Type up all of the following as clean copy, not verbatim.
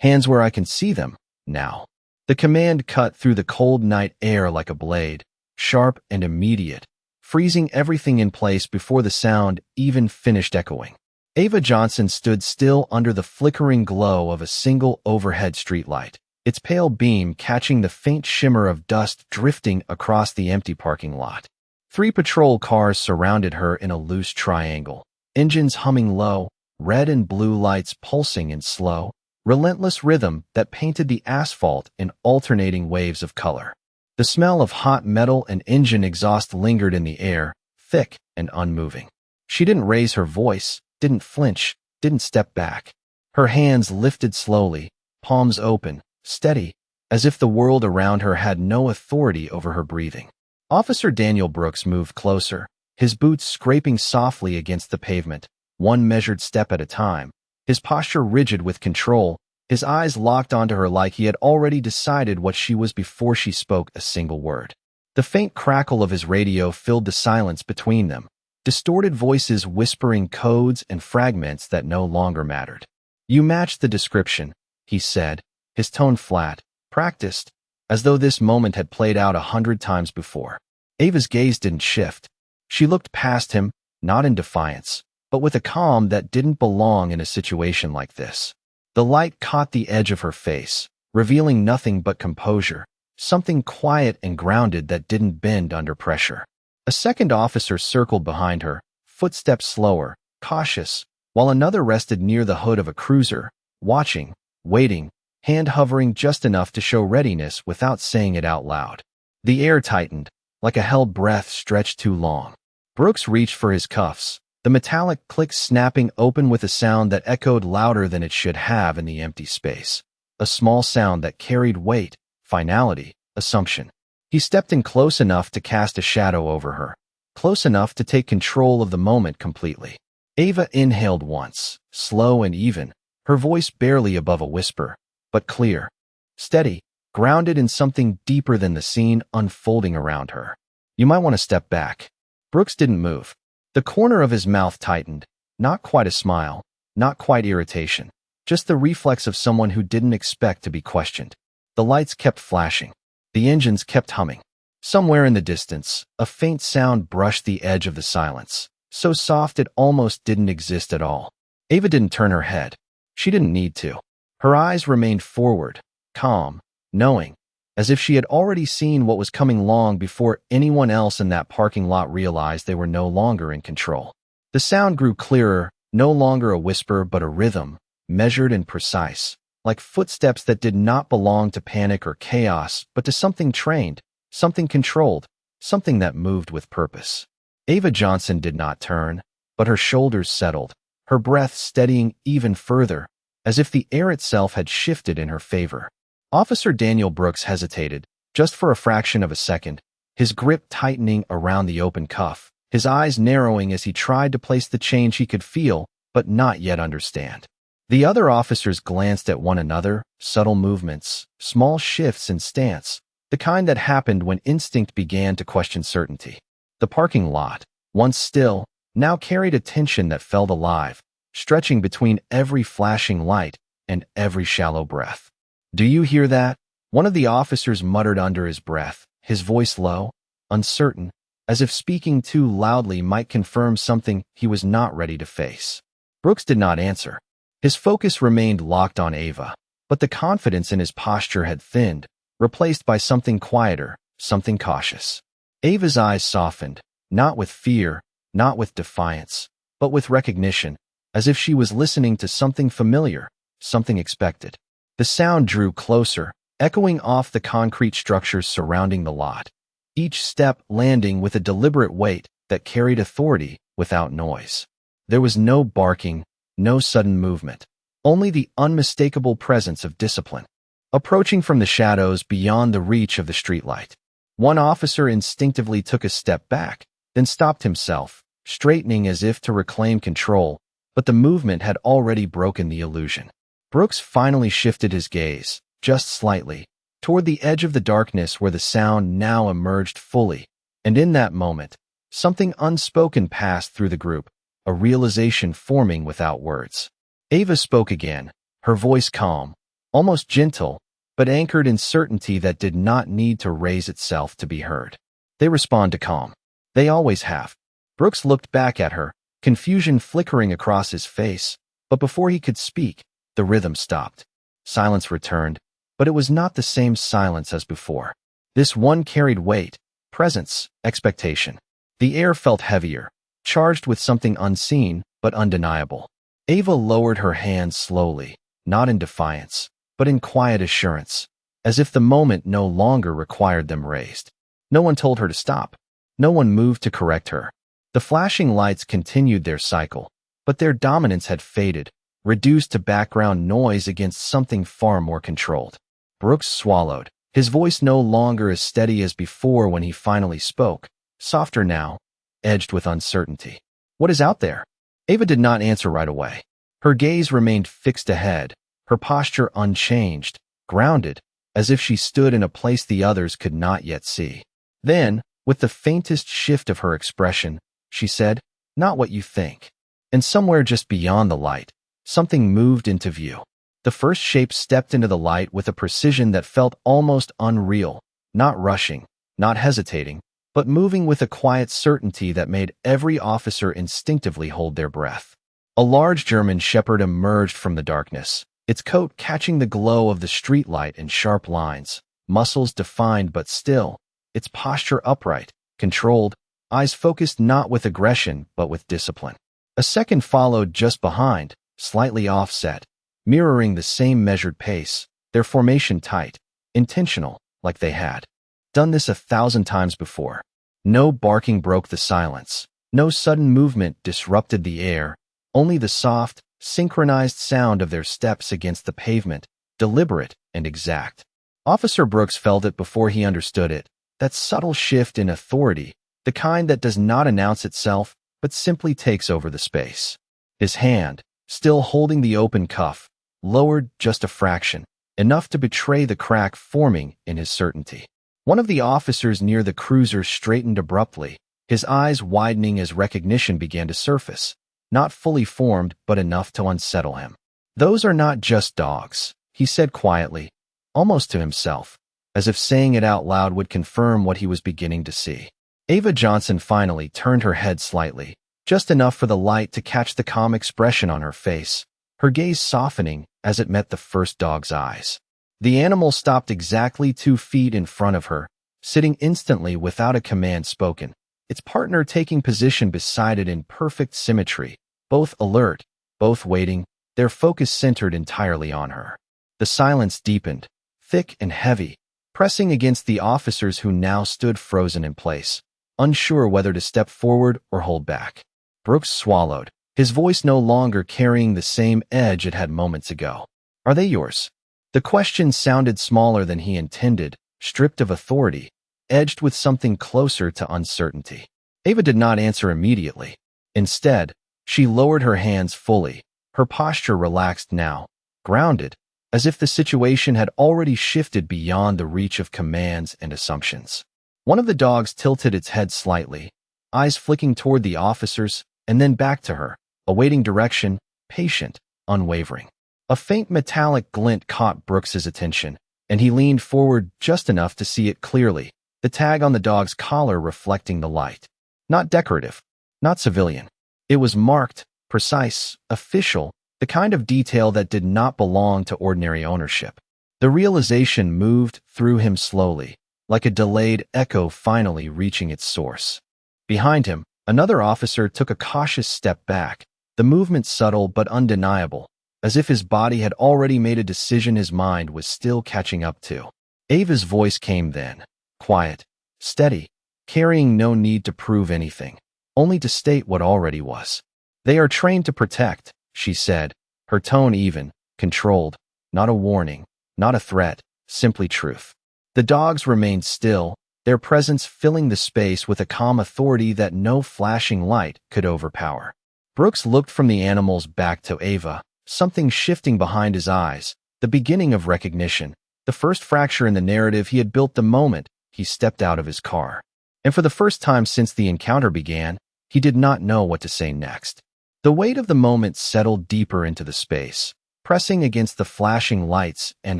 Hands where I can see them, now. The command cut through the cold night air like a blade, sharp and immediate, freezing everything in place before the sound even finished echoing. Ava Johnson stood still under the flickering glow of a single overhead streetlight, its pale beam catching the faint shimmer of dust drifting across the empty parking lot. 3 patrol cars surrounded her in a loose triangle, engines humming low, red and blue lights pulsing in slow, relentless rhythm that painted the asphalt in alternating waves of color. The smell of hot metal and engine exhaust lingered in the air, thick and unmoving. She didn't raise her voice, didn't flinch, didn't step back. Her hands lifted slowly, palms open, steady, as if the world around her had no authority over her breathing. Officer Daniel Brooks moved closer, his boots scraping softly against the pavement, one measured step at a time, his posture rigid with control, his eyes locked onto her like he had already decided what she was before she spoke a single word. The faint crackle of his radio filled the silence between them, distorted voices whispering codes and fragments that no longer mattered. "You matched the description," he said, his tone flat, practiced, as though this moment had played out 100 times before. Ava's gaze didn't shift. She looked past him, not in defiance, but with a calm that didn't belong in a situation like this. The light caught the edge of her face, revealing nothing but composure, something quiet and grounded that didn't bend under pressure. A second officer circled behind her, footsteps slower, cautious, while another rested near the hood of a cruiser, watching, waiting, hand hovering just enough to show readiness without saying it out loud. The air tightened, like a held breath stretched too long. Brooks reached for his cuffs, the metallic click snapping open with a sound that echoed louder than it should have in the empty space. A small sound that carried weight, finality, assumption. He stepped in close enough to cast a shadow over her, close enough to take control of the moment completely. Ava inhaled once, slow and even, her voice barely above a whisper, but clear, steady, grounded in something deeper than the scene unfolding around her. "You might want to step back." Brooks didn't move. The corner of his mouth tightened, not quite a smile, not quite irritation, just the reflex of someone who didn't expect to be questioned. The lights kept flashing. The engines kept humming. Somewhere in the distance, a faint sound brushed the edge of the silence, so soft it almost didn't exist at all. Ava didn't turn her head. She didn't need to. Her eyes remained forward, calm, knowing, as if she had already seen what was coming long before anyone else in that parking lot realized they were no longer in control. The sound grew clearer, no longer a whisper but a rhythm, measured and precise, like footsteps that did not belong to panic or chaos, but to something trained, something controlled, something that moved with purpose. Ava Johnson did not turn, but her shoulders settled, her breath steadying even further, as if the air itself had shifted in her favor. Officer Daniel Brooks hesitated, just for a fraction of a second, his grip tightening around the open cuff, his eyes narrowing as he tried to place the change he could feel, but not yet understand. The other officers glanced at one another, subtle movements, small shifts in stance, the kind that happened when instinct began to question certainty. The parking lot, once still, now carried a tension that felt alive, stretching between every flashing light and every shallow breath. "Do you hear that?" One of the officers muttered under his breath, his voice low, uncertain, as if speaking too loudly might confirm something he was not ready to face. Brooks did not answer. His focus remained locked on Ava, but the confidence in his posture had thinned, replaced by something quieter, something cautious. Ava's eyes softened, not with fear, not with defiance, but with recognition, as if she was listening to something familiar, something expected. The sound drew closer, echoing off the concrete structures surrounding the lot, each step landing with a deliberate weight that carried authority without noise. There was no barking, no sudden movement, only the unmistakable presence of discipline, approaching from the shadows beyond the reach of the streetlight. One officer instinctively took a step back, then stopped himself, straightening as if to reclaim control, but the movement had already broken the illusion. Brooks finally shifted his gaze, just slightly, toward the edge of the darkness where the sound now emerged fully, and in that moment, something unspoken passed through the group, a realization forming without words. Ava spoke again, her voice calm, almost gentle, but anchored in certainty that did not need to raise itself to be heard. They respond to calm. They always have. Brooks looked back at her, confusion flickering across his face, but before he could speak, the rhythm stopped. Silence returned, but it was not the same silence as before. This one carried weight, presence, expectation. The air felt heavier, charged with something unseen but undeniable. Ava lowered her hands slowly, not in defiance, but in quiet assurance, as if the moment no longer required them raised. No one told her to stop. No one moved to correct her. The flashing lights continued their cycle, but their dominance had faded, reduced to background noise against something far more controlled. Brooks swallowed, his voice no longer as steady as before when he finally spoke, softer now, edged with uncertainty. "What is out there?" Ava did not answer right away. Her gaze remained fixed ahead, her posture unchanged, grounded, as if she stood in a place the others could not yet see. Then, with the faintest shift of her expression, she said, "Not what you think." And somewhere just beyond the light, something moved into view. The first shape stepped into the light with a precision that felt almost unreal, not rushing, not hesitating, but moving with a quiet certainty that made every officer instinctively hold their breath. A large German shepherd emerged from the darkness, its coat catching the glow of the streetlight in sharp lines, muscles defined but still, its posture upright, controlled, eyes focused not with aggression but with discipline. A second followed just behind, slightly offset, mirroring the same measured pace, their formation tight, intentional, like they had done this 1,000 times before. No barking broke the silence. No sudden movement disrupted the air, only the soft, synchronized sound of their steps against the pavement, deliberate and exact. Officer Brooks felt it before he understood it, that subtle shift in authority, the kind that does not announce itself, but simply takes over the space. His hand, still holding the open cuff, lowered just a fraction, enough to betray the crack forming in his certainty. One of the officers near the cruiser straightened abruptly, his eyes widening as recognition began to surface, not fully formed but enough to unsettle him. "Those are not just dogs," he said quietly, almost to himself, as if saying it out loud would confirm what he was beginning to see. Ava Johnson finally turned her head slightly, just enough for the light to catch the calm expression on her face, her gaze softening as it met the first dog's eyes. The animal stopped exactly 2 feet in front of her, sitting instantly without a command spoken, its partner taking position beside it in perfect symmetry, both alert, both waiting, their focus centered entirely on her. The silence deepened, thick and heavy, pressing against the officers who now stood frozen in place, unsure whether to step forward or hold back. Brooks swallowed, his voice no longer carrying the same edge it had moments ago. "Are they yours?" The question sounded smaller than he intended, stripped of authority, edged with something closer to uncertainty. Ava did not answer immediately. Instead, she lowered her hands fully, her posture relaxed now, grounded, as if the situation had already shifted beyond the reach of commands and assumptions. One of the dogs tilted its head slightly, eyes flicking toward the officers, and then back to her, awaiting direction, patient, unwavering. A faint metallic glint caught Brooks's attention, and he leaned forward just enough to see it clearly, the tag on the dog's collar reflecting the light. Not decorative, not civilian. It was marked, precise, official, the kind of detail that did not belong to ordinary ownership. The realization moved through him slowly, like a delayed echo finally reaching its source. Behind him, another officer took a cautious step back, the movement subtle but undeniable, as if his body had already made a decision his mind was still catching up to. Ava's voice came then, quiet, steady, carrying no need to prove anything, only to state what already was. "They are trained to protect," she said, her tone even, controlled, not a warning, not a threat, simply truth. The dogs remained still, their presence filling the space with a calm authority that no flashing light could overpower. Brooks looked from the animals back to Ava, something shifting behind his eyes, the beginning of recognition, the first fracture in the narrative he had built the moment he stepped out of his car. And for the first time since the encounter began, he did not know what to say next. The weight of the moment settled deeper into the space, pressing against the flashing lights and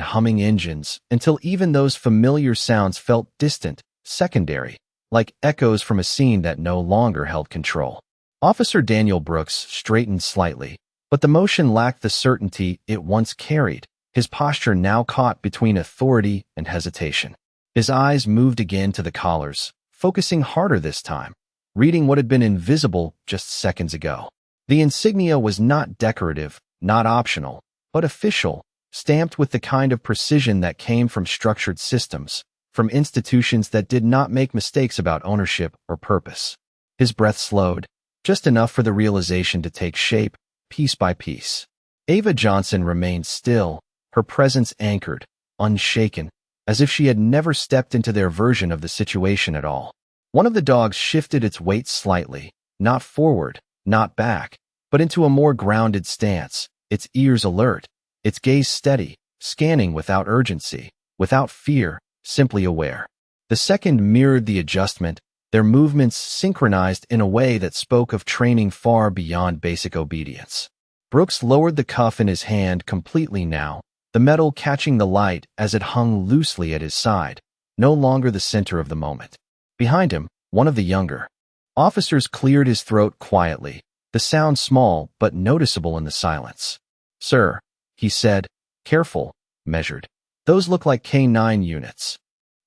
humming engines until even those familiar sounds felt distant, secondary, like echoes from a scene that no longer held control. Officer Daniel Brooks straightened slightly, but the motion lacked the certainty it once carried, his posture now caught between authority and hesitation. His eyes moved again to the collars, focusing harder this time, reading what had been invisible just seconds ago. The insignia was not decorative, not optional, but official, stamped with the kind of precision that came from structured systems, from institutions that did not make mistakes about ownership or purpose. His breath slowed, just enough for the realization to take shape, piece by piece. Ava Johnson remained still, her presence anchored, unshaken, as if she had never stepped into their version of the situation at all. One of the dogs shifted its weight slightly, not forward, not back, but into a more grounded stance, its ears alert, its gaze steady, scanning without urgency, without fear, simply aware. The second mirrored the adjustment, their movements synchronized in a way that spoke of training far beyond basic obedience. Brooks lowered the cuff in his hand completely now, the metal catching the light as it hung loosely at his side, no longer the center of the moment. Behind him, one of the younger officers cleared his throat quietly, the sound small but noticeable in the silence. "Sir," he said, careful, measured. "Those look like K9 units."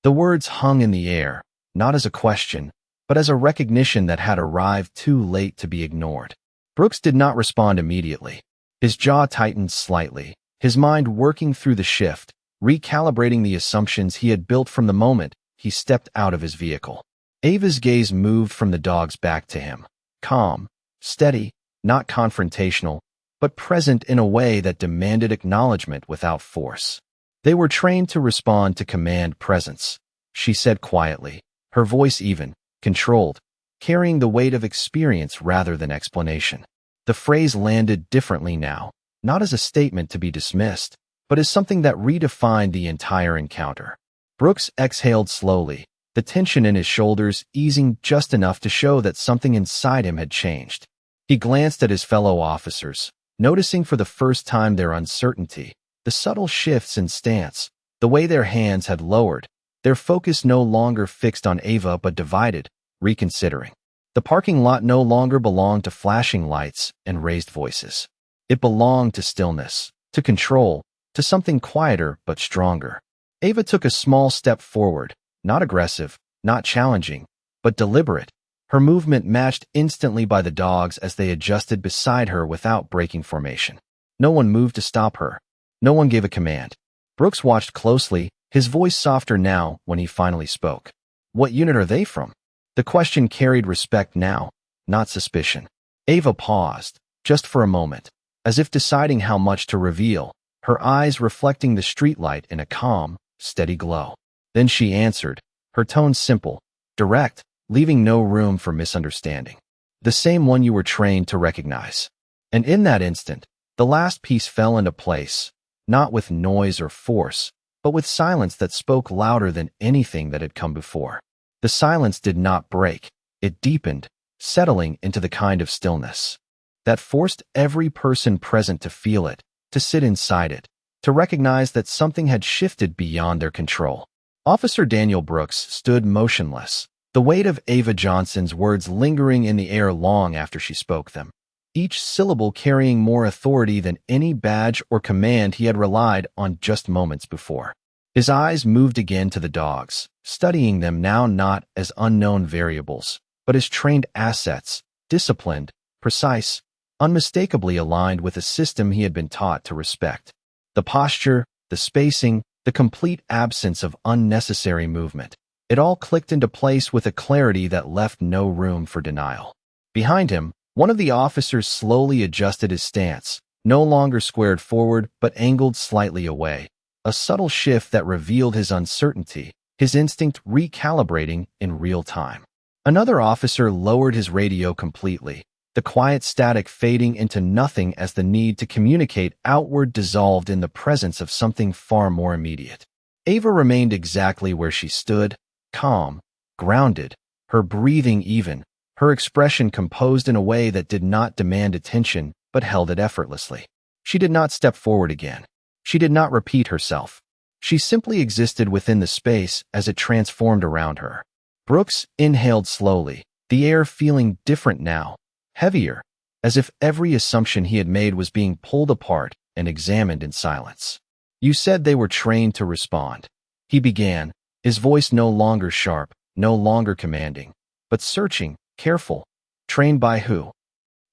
The words hung in the air, not as a question, but as a recognition that had arrived too late to be ignored. Brooks did not respond immediately. His jaw tightened slightly, his mind working through the shift, recalibrating the assumptions he had built from the moment he stepped out of his vehicle. Ava's gaze moved from the dog's back to him, calm, steady, not confrontational, but present in a way that demanded acknowledgement without force. "They were trained to respond to command presence," she said quietly, her voice even, controlled, carrying the weight of experience rather than explanation. The phrase landed differently now, not as a statement to be dismissed, but as something that redefined the entire encounter. Brooks exhaled slowly, the tension in his shoulders easing just enough to show that something inside him had changed. He glanced at his fellow officers, noticing for the first time their uncertainty, the subtle shifts in stance, the way their hands had lowered, their focus no longer fixed on Ava but divided, reconsidering. The parking lot no longer belonged to flashing lights and raised voices. It belonged to stillness, to control, to something quieter but stronger. Ava took a small step forward, not aggressive, not challenging, but deliberate, her movement matched instantly by the dogs as they adjusted beside her without breaking formation. No one moved to stop her. No one gave a command. Brooks watched closely, his voice softer now when he finally spoke. "What unit are they from?" The question carried respect now, not suspicion. Ava paused, just for a moment, as if deciding how much to reveal, her eyes reflecting the streetlight in a calm, steady glow. Then she answered, her tone simple, direct, leaving no room for misunderstanding. "The same one you were trained to recognize." And in that instant, the last piece fell into place, not with noise or force, but with silence that spoke louder than anything that had come before. The silence did not break, it deepened, settling into the kind of stillness that forced every person present to feel it, to sit inside it, to recognize that something had shifted beyond their control. Officer Daniel Brooks stood motionless, the weight of Ava Johnson's words lingering in the air long after she spoke them, each syllable carrying more authority than any badge or command he had relied on just moments before. His eyes moved again to the dogs, studying them now not as unknown variables, but as trained assets, disciplined, precise, unmistakably aligned with a system he had been taught to respect. The posture, the spacing, the complete absence of unnecessary movement. It all clicked into place with a clarity that left no room for denial. Behind him, one of the officers slowly adjusted his stance, no longer squared forward but angled slightly away, a subtle shift that revealed his uncertainty, his instinct recalibrating in real time. Another officer lowered his radio completely, the quiet static fading into nothing as the need to communicate outward dissolved in the presence of something far more immediate. Ava remained exactly where she stood, calm, grounded, her breathing even, her expression composed in a way that did not demand attention but held it effortlessly. She did not step forward again. She did not repeat herself. She simply existed within the space as it transformed around her. Brooks inhaled slowly, the air feeling different now, heavier, as if every assumption he had made was being pulled apart and examined in silence. You said they were trained to respond. He began, his voice no longer sharp, no longer commanding, but searching, careful. Trained by who?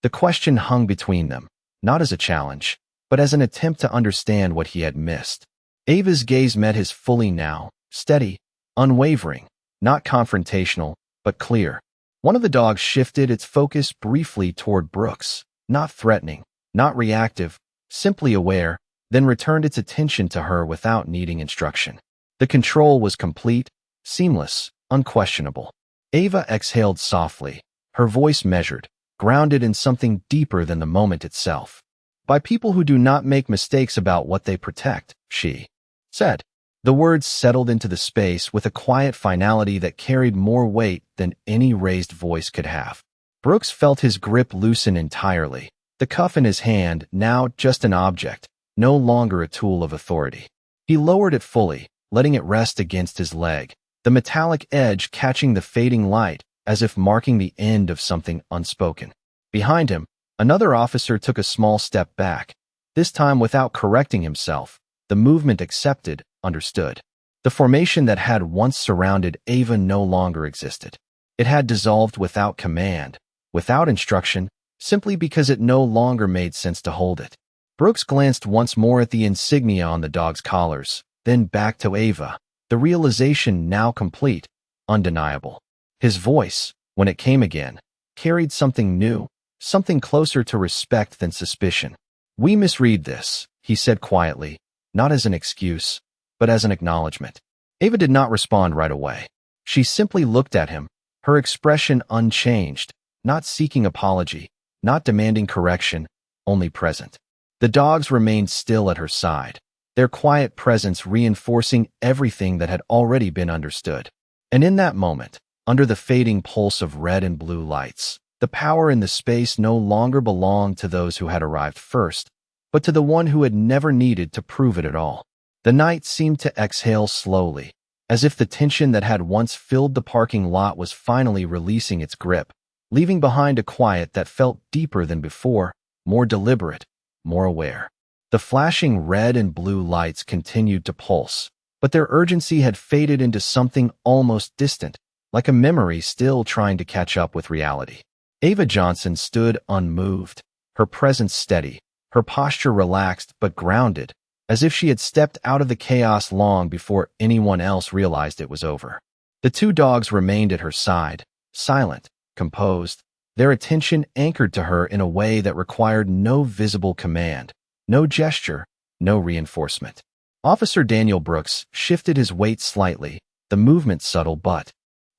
The question hung between them, not as a challenge, but as an attempt to understand what he had missed. Ava's gaze met his fully now, steady, unwavering, not confrontational, but clear. One of the dogs shifted its focus briefly toward Brooks, not threatening, not reactive, simply aware, then returned its attention to her without needing instruction. The control was complete, seamless, unquestionable. Ava exhaled softly, her voice measured, grounded in something deeper than the moment itself. By people who do not make mistakes about what they protect, she said. The words settled into the space with a quiet finality that carried more weight than any raised voice could have. Brooks felt his grip loosen entirely, the cuff in his hand now just an object, no longer a tool of authority. He lowered it fully, letting it rest against his leg, the metallic edge catching the fading light as if marking the end of something unspoken. Behind him, another officer took a small step back, this time without correcting himself, the movement accepted, understood. The formation that had once surrounded Ava no longer existed. It had dissolved without command, without instruction, simply because it no longer made sense to hold it. Brooks glanced once more at the insignia on the dog's collars, then back to Ava, the realization now complete, undeniable. His voice, when it came again, carried something new, something closer to respect than suspicion. We misread this, he said quietly, not as an excuse, but as an acknowledgement. Ava did not respond right away. She simply looked at him, her expression unchanged, not seeking apology, not demanding correction, only present. The dogs remained still at her side, their quiet presence reinforcing everything that had already been understood. And in that moment, under the fading pulse of red and blue lights, the power in the space no longer belonged to those who had arrived first, but to the one who had never needed to prove it at all. The night seemed to exhale slowly, as if the tension that had once filled the parking lot was finally releasing its grip, leaving behind a quiet that felt deeper than before, more deliberate, more aware. The flashing red and blue lights continued to pulse, but their urgency had faded into something almost distant, like a memory still trying to catch up with reality. Ava Johnson stood unmoved, her presence steady, her posture relaxed but grounded, as if she had stepped out of the chaos long before anyone else realized it was over. The two dogs remained at her side, silent, composed, their attention anchored to her in a way that required no visible command, no gesture, no reinforcement. Officer Daniel Brooks shifted his weight slightly, the movement subtle but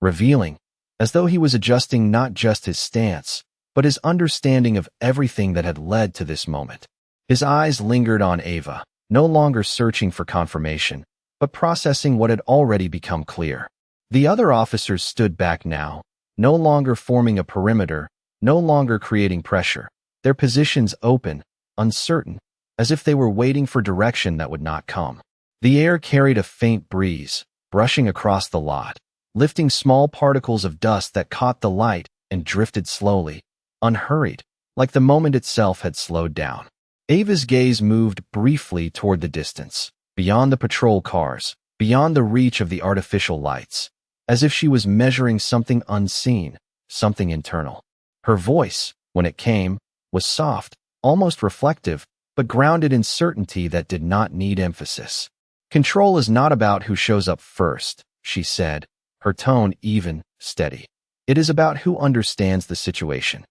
revealing, as though he was adjusting not just his stance, but his understanding of everything that had led to this moment. His eyes lingered on Ava, no longer searching for confirmation, but processing what had already become clear. The other officers stood back now, no longer forming a perimeter, no longer creating pressure, their positions open, uncertain, as if they were waiting for direction that would not come. The air carried a faint breeze, brushing across the lot, lifting small particles of dust that caught the light and drifted slowly, unhurried, like the moment itself had slowed down. Ava's gaze moved briefly toward the distance, beyond the patrol cars, beyond the reach of the artificial lights, as if she was measuring something unseen, something internal. Her voice, when it came, was soft, almost reflective, but grounded in certainty that did not need emphasis. Control is not about who shows up first, she said, her tone even, steady. It is about who understands the situation.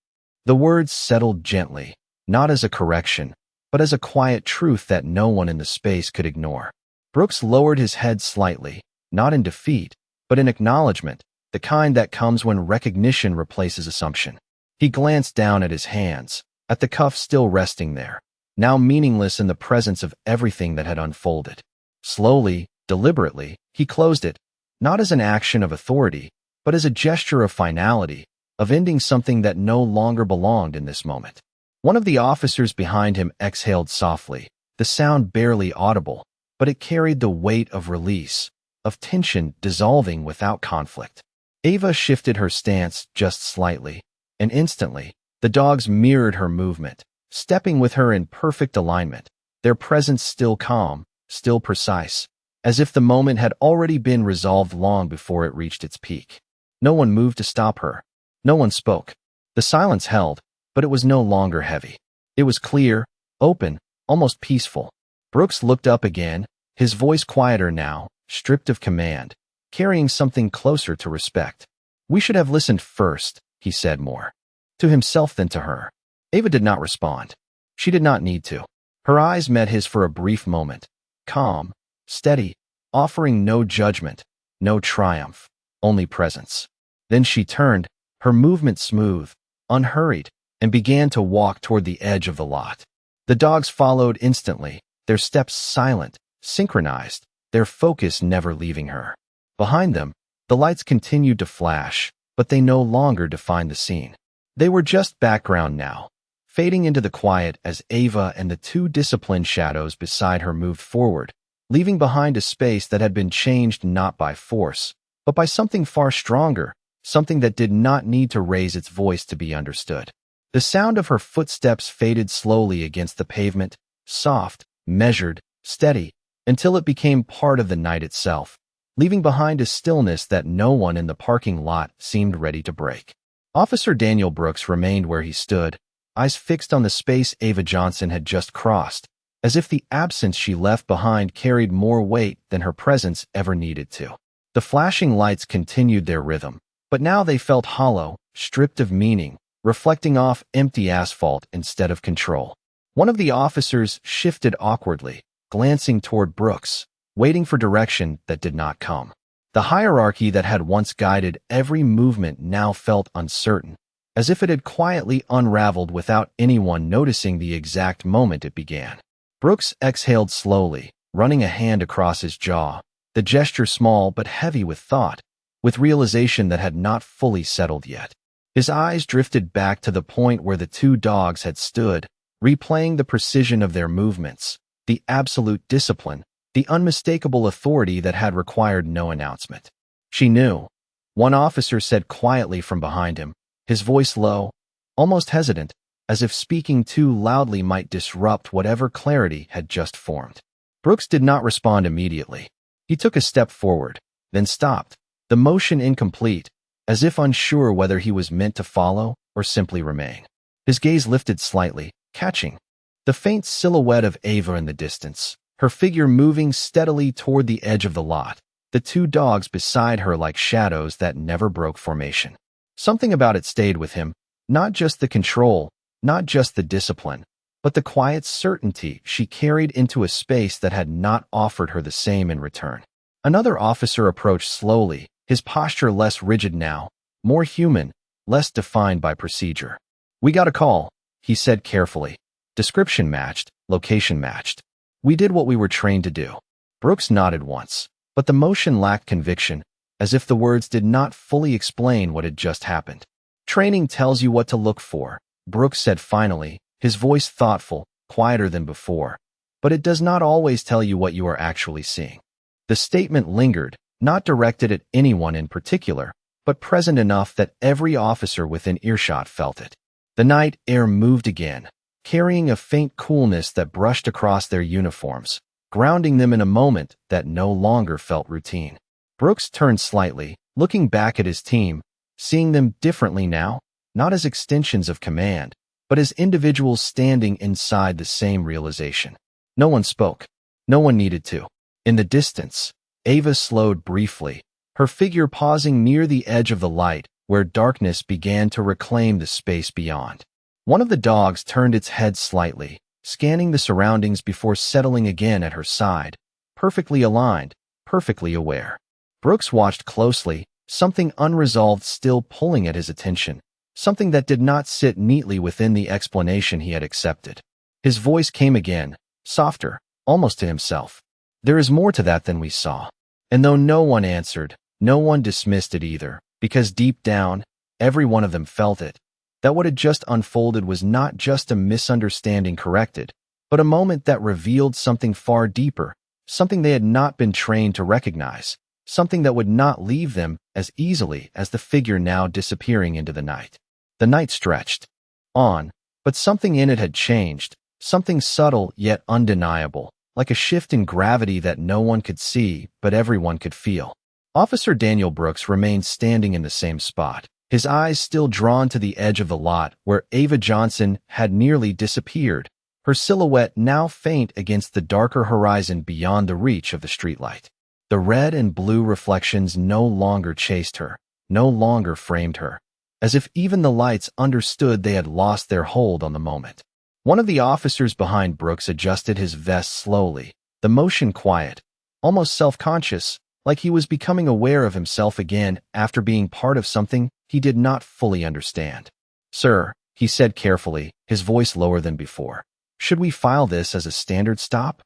The words settled gently, not as a correction, but as a quiet truth that no one in the space could ignore. Brooks lowered his head slightly, not in defeat, but in acknowledgement, the kind that comes when recognition replaces assumption. He glanced down at his hands, at the cuff still resting there, now meaningless in the presence of everything that had unfolded. Slowly, deliberately, he closed it, not as an action of authority, but as a gesture of finality, of ending something that no longer belonged in this moment. One of the officers behind him exhaled softly, the sound barely audible, but it carried the weight of release, of tension dissolving without conflict. Ava shifted her stance just slightly, and instantly, the dogs mirrored her movement, stepping with her in perfect alignment, their presence still calm, still precise, as if the moment had already been resolved long before it reached its peak. No one moved to stop her. No one spoke. The silence held, but it was no longer heavy. It was clear, open, almost peaceful. Brooks looked up again, his voice quieter now, stripped of command, carrying something closer to respect. "We should have listened first," he said more to himself than to her. Ava did not respond. She did not need to. Her eyes met his for a brief moment, calm, steady, offering no judgment, no triumph, only presence. Then she turned, her movement smooth, unhurried, and began to walk toward the edge of the lot. The dogs followed instantly, their steps silent, synchronized, their focus never leaving her. Behind them, the lights continued to flash, but they no longer defined the scene. They were just background now, fading into the quiet as Ava and the two disciplined shadows beside her moved forward, leaving behind a space that had been changed not by force, but by something far stronger, something that did not need to raise its voice to be understood. The sound of her footsteps faded slowly against the pavement, soft, measured, steady, until it became part of the night itself, leaving behind a stillness that no one in the parking lot seemed ready to break. Officer Daniel Brooks remained where he stood, eyes fixed on the space Ava Johnson had just crossed, as if the absence she left behind carried more weight than her presence ever needed to. The flashing lights continued their rhythm, but now they felt hollow, stripped of meaning, reflecting off empty asphalt instead of control. One of the officers shifted awkwardly, glancing toward Brooks, waiting for direction that did not come. The hierarchy that had once guided every movement now felt uncertain, as if it had quietly unraveled without anyone noticing the exact moment it began. Brooks exhaled slowly, running a hand across his jaw, the gesture small but heavy with thought, with realization that had not fully settled yet. His eyes drifted back to the point where the two dogs had stood, replaying the precision of their movements, the absolute discipline, the unmistakable authority that had required no announcement. She knew. One officer said quietly from behind him, his voice low, almost hesitant, as if speaking too loudly might disrupt whatever clarity had just formed. Brooks did not respond immediately. He took a step forward, then stopped, the motion incomplete, as if unsure whether he was meant to follow or simply remain. His gaze lifted slightly, catching the faint silhouette of Ava in the distance, her figure moving steadily toward the edge of the lot, the two dogs beside her like shadows that never broke formation. Something about it stayed with him, not just the control, not just the discipline, but the quiet certainty she carried into a space that had not offered her the same in return. Another officer approached slowly, his posture less rigid now, more human, less defined by procedure. "We got a call," he said carefully. Description matched, location matched. "We did what we were trained to do." Brooks nodded once, but the motion lacked conviction, as if the words did not fully explain what had just happened. "Training tells you what to look for," Brooks said finally, his voice thoughtful, quieter than before, "but it does not always tell you what you are actually seeing." The statement lingered, not directed at anyone in particular, but present enough that every officer within earshot felt it. The night air moved again, carrying a faint coolness that brushed across their uniforms, grounding them in a moment that no longer felt routine. Brooks turned slightly, looking back at his team, seeing them differently now, not as extensions of command, but as individuals standing inside the same realization. No one spoke. No one needed to. In the distance, Ava slowed briefly, her figure pausing near the edge of the light, where darkness began to reclaim the space beyond. One of the dogs turned its head slightly, scanning the surroundings before settling again at her side, perfectly aligned, perfectly aware. Brooks watched closely, something unresolved still pulling at his attention, something that did not sit neatly within the explanation he had accepted. His voice came again, softer, almost to himself. "There is more to that than we saw." And though no one answered, no one dismissed it either, because deep down, every one of them felt it. that what had just unfolded was not just a misunderstanding corrected, but a moment that revealed something far deeper, something they had not been trained to recognize, something that would not leave them as easily as the figure now disappearing into the night. The night stretched on, but something in it had changed, something subtle yet undeniable, like a shift in gravity that no one could see but everyone could feel. Officer Daniel Brooks remained standing in the same spot, his eyes still drawn to the edge of the lot where Ava Johnson had nearly disappeared, her silhouette now faint against the darker horizon beyond the reach of the streetlight. The red and blue reflections no longer chased her, no longer framed her, as if even the lights understood they had lost their hold on the moment. One of the officers behind Brooks adjusted his vest slowly, the motion quiet, almost self-conscious, like he was becoming aware of himself again after being part of something he did not fully understand. "Sir," he said carefully, his voice lower than before, "should we file this as a standard stop?"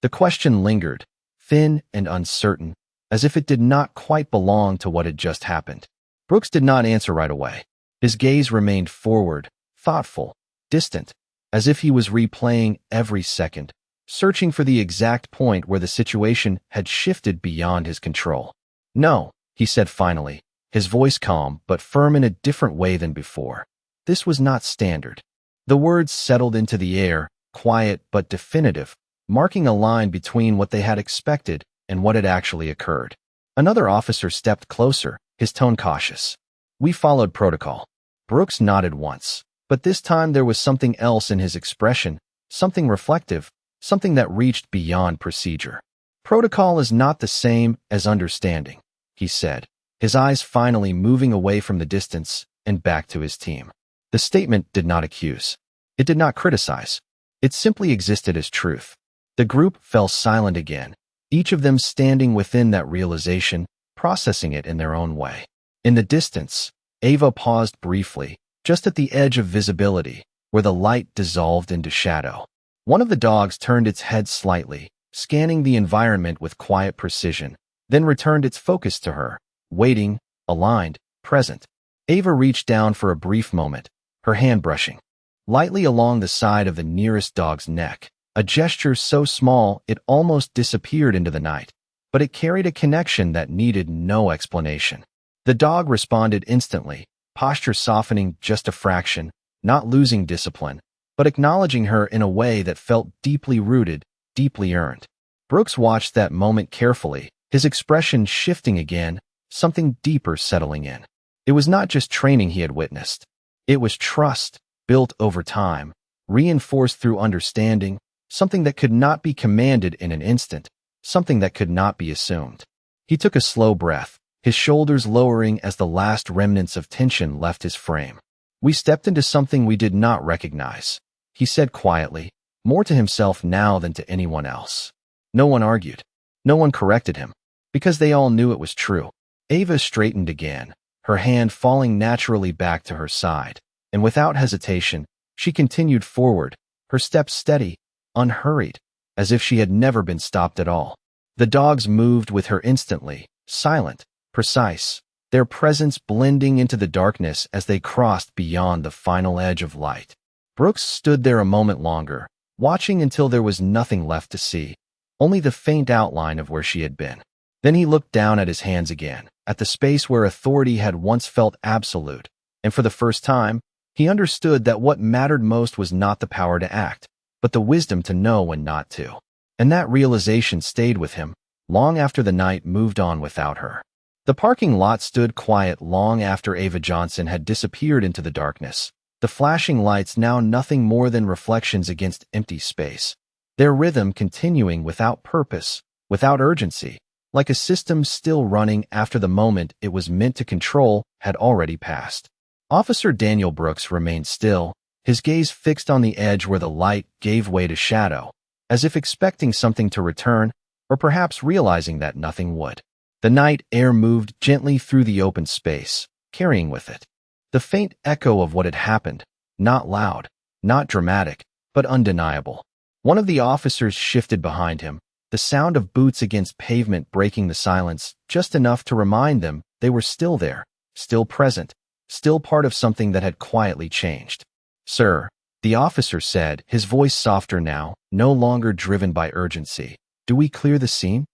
The question lingered, thin and uncertain, as if it did not quite belong to what had just happened. Brooks did not answer right away. His gaze remained forward, thoughtful, distant, as if he was replaying every second, searching for the exact point where the situation had shifted beyond his control. "No," he said finally, his voice calm but firm in a different way than before. This was not standard. The words settled into the air, quiet but definitive, marking a line between what they had expected and what had actually occurred. Another officer stepped closer, his tone cautious. "We followed protocol." Brooks nodded once, but this time there was something else in his expression, something reflective, something that reached beyond procedure. "Protocol is not the same as understanding," he said, his eyes finally moving away from the distance and back to his team. The statement did not accuse. It did not criticize. It simply existed as truth. The group fell silent again, each of them standing within that realization, processing it in their own way. In the distance, Ava paused briefly, just at the edge of visibility, where the light dissolved into shadow. One of the dogs turned its head slightly, scanning the environment with quiet precision, then returned its focus to her, waiting, aligned, present. Ava reached down for a brief moment, her hand brushing lightly along the side of the nearest dog's neck, a gesture so small it almost disappeared into the night, but it carried a connection that needed no explanation. The dog responded instantly, posture softening just a fraction, not losing discipline, but acknowledging her in a way that felt deeply rooted, deeply earned. Brooks watched that moment carefully, his expression shifting again, something deeper settling in. It was not just training he had witnessed. It was trust, built over time, reinforced through understanding, something that could not be commanded in an instant, something that could not be assumed. He took a slow breath, his shoulders lowering as the last remnants of tension left his frame. "We stepped into something we did not recognize," he said quietly, more to himself now than to anyone else. No one argued. No one corrected him, because they all knew it was true. Ava straightened again, her hand falling naturally back to her side, and without hesitation, she continued forward, her steps steady, unhurried, as if she had never been stopped at all. The dogs moved with her instantly, silent, precise, their presence blending into the darkness as they crossed beyond the final edge of light. Brooks stood there a moment longer, watching until there was nothing left to see, only the faint outline of where she had been. Then he looked down at his hands again, at the space where authority had once felt absolute, and for the first time, he understood that what mattered most was not the power to act, but the wisdom to know when not to. And that realization stayed with him, long after the night moved on without her. The parking lot stood quiet long after Ava Johnson had disappeared into the darkness, the flashing lights now nothing more than reflections against empty space, their rhythm continuing without purpose, without urgency, like a system still running after the moment it was meant to control had already passed. Officer Daniel Brooks remained still, his gaze fixed on the edge where the light gave way to shadow, as if expecting something to return, or perhaps realizing that nothing would. The night air moved gently through the open space, carrying with it the faint echo of what had happened, not loud, not dramatic, but undeniable. One of the officers shifted behind him, the sound of boots against pavement breaking the silence just enough to remind them they were still there, still present, still part of something that had quietly changed. "Sir," the officer said, his voice softer now, no longer driven by urgency. "Do we clear the scene?"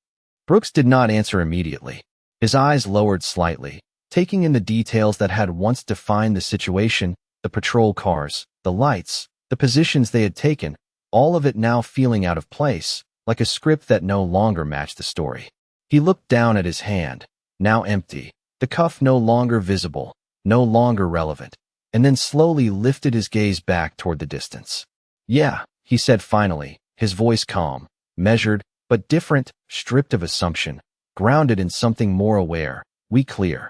Brooks did not answer immediately. His eyes lowered slightly, taking in the details that had once defined the situation, the patrol cars, the lights, the positions they had taken, all of it now feeling out of place, like a script that no longer matched the story. He looked down at his hand, now empty, the cuff no longer visible, no longer relevant, and then slowly lifted his gaze back toward the distance. "Yeah," he said finally, his voice calm, measured, but different, stripped of assumption, grounded in something more aware. "We clear."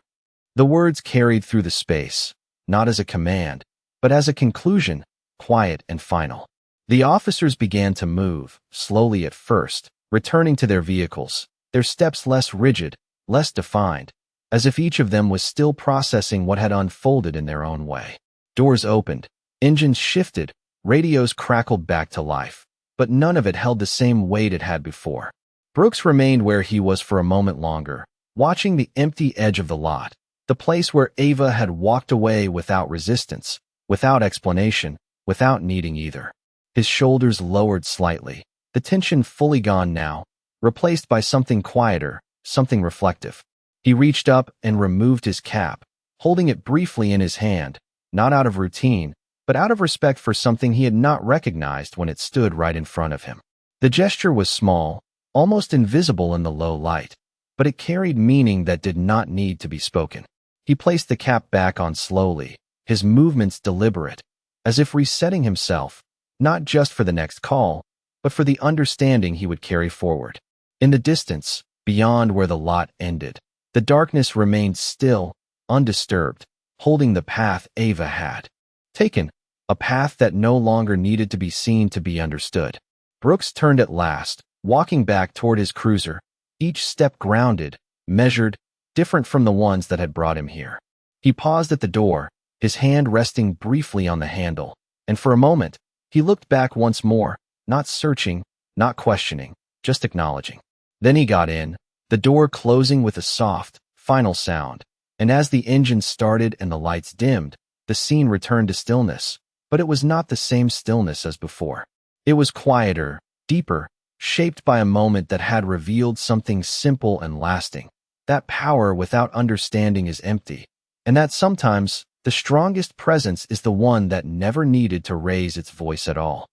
The words carried through the space, not as a command, but as a conclusion, quiet and final. The officers began to move, slowly at first, returning to their vehicles, their steps less rigid, less defined, as if each of them was still processing what had unfolded in their own way. Doors opened, engines shifted, radios crackled back to life, but none of it held the same weight it had before. Brooks remained where he was for a moment longer, watching the empty edge of the lot, the place where Ava had walked away without resistance, without explanation, without needing either. His shoulders lowered slightly, the tension fully gone now, replaced by something quieter, something reflective. He reached up and removed his cap, holding it briefly in his hand, not out of routine, but out of respect for something he had not recognized when it stood right in front of him. The gesture was small, almost invisible in the low light, but it carried meaning that did not need to be spoken. He placed the cap back on slowly, his movements deliberate, as if resetting himself, not just for the next call, but for the understanding he would carry forward. In the distance, beyond where the lot ended, the darkness remained still, undisturbed, holding the path Ava had taken, a path that no longer needed to be seen to be understood. Brooks turned at last, walking back toward his cruiser, each step grounded, measured, different from the ones that had brought him here. He paused at the door, his hand resting briefly on the handle, and for a moment, he looked back once more, not searching, not questioning, just acknowledging. Then he got in, the door closing with a soft, final sound, and as the engine started and the lights dimmed, the scene returned to stillness, but it was not the same stillness as before. It was quieter, deeper, shaped by a moment that had revealed something simple and lasting. That power without understanding is empty, and that sometimes the strongest presence is the one that never needed to raise its voice at all.